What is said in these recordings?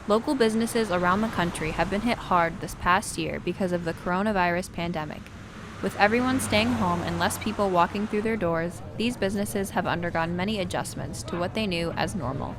Local businesses around the country have been hit hard this past year because of the coronavirus pandemic. With everyone staying home and less people walking through their doors, these businesses have undergone many adjustments to what they knew as normal.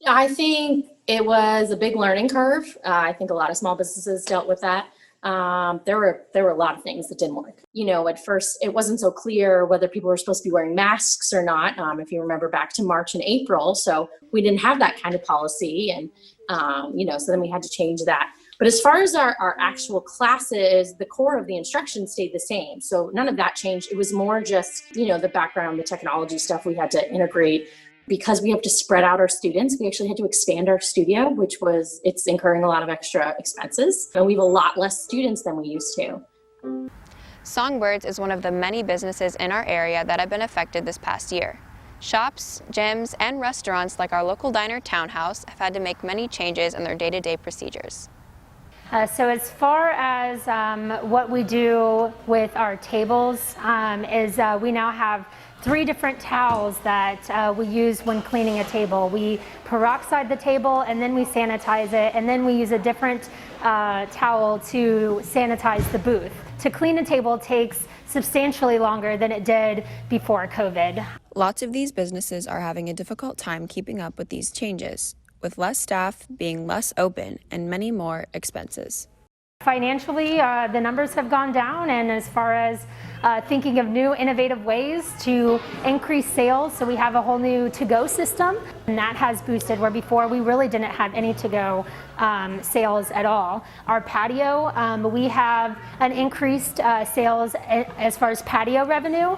I think it was a big learning curve. I think a lot of small businesses dealt with that. There were a lot of things that didn't work. At first it wasn't so clear whether people were supposed to be wearing masks or not. If you remember back to March and April, so we didn't have that kind of policy, and so then we had to change that. But as far as our actual classes, the core of the instruction stayed the same. So none of that changed. It was more just, the background, the technology stuff we had to integrate. Because we have to spread out our students, we actually had to expand our studio, it's incurring a lot of extra expenses. And we have a lot less students than we used to. Songbirds is one of the many businesses in our area that have been affected this past year. Shops, gyms, and restaurants like our local diner Townhouse have had to make many changes in their day-to-day procedures. So as far as what we do with our tables is we now have 3 different towels that we use when cleaning a table. We peroxide the table and then we sanitize it, and then we use a different towel to sanitize the booth. To clean a table takes substantially longer than it did before COVID. Lots of these businesses are having a difficult time keeping up with these changes, with less staff, being less open, and many more expenses. Financially, the numbers have gone down, and as far as thinking of new innovative ways to increase sales, so we have a whole new to-go system, and that has boosted where before we really didn't have any to-go sales at all. Our patio, we have an increased sales as far as patio revenue.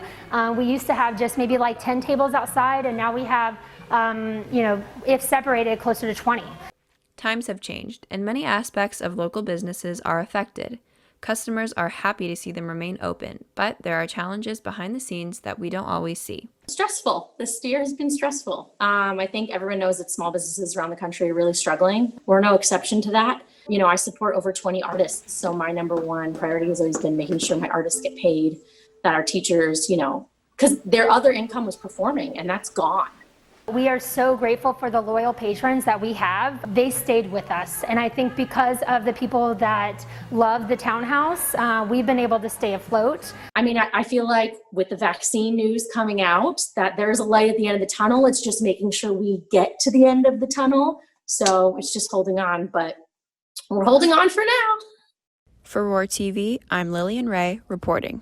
We used to have just maybe like 10 tables outside, and now we have, if separated, closer to 20. Times have changed, and many aspects of local businesses are affected. Customers are happy to see them remain open, but there are challenges behind the scenes that we don't always see. Stressful. This year has been stressful. I think everyone knows that small businesses around the country are really struggling. We're no exception to that. I support over 20 artists, so my number one priority has always been making sure my artists get paid, that our teachers, because their other income was performing, and that's gone. We are so grateful for the loyal patrons that we have. They stayed with us, and I think because of the people that love the Townhouse, we've been able to stay afloat. I feel like with the vaccine news coming out, that there's a light at the end of the tunnel. It's just making sure we get to the end of the tunnel. So it's just holding on, but we're holding on for now. For Roar TV, I'm Lillian Wray reporting.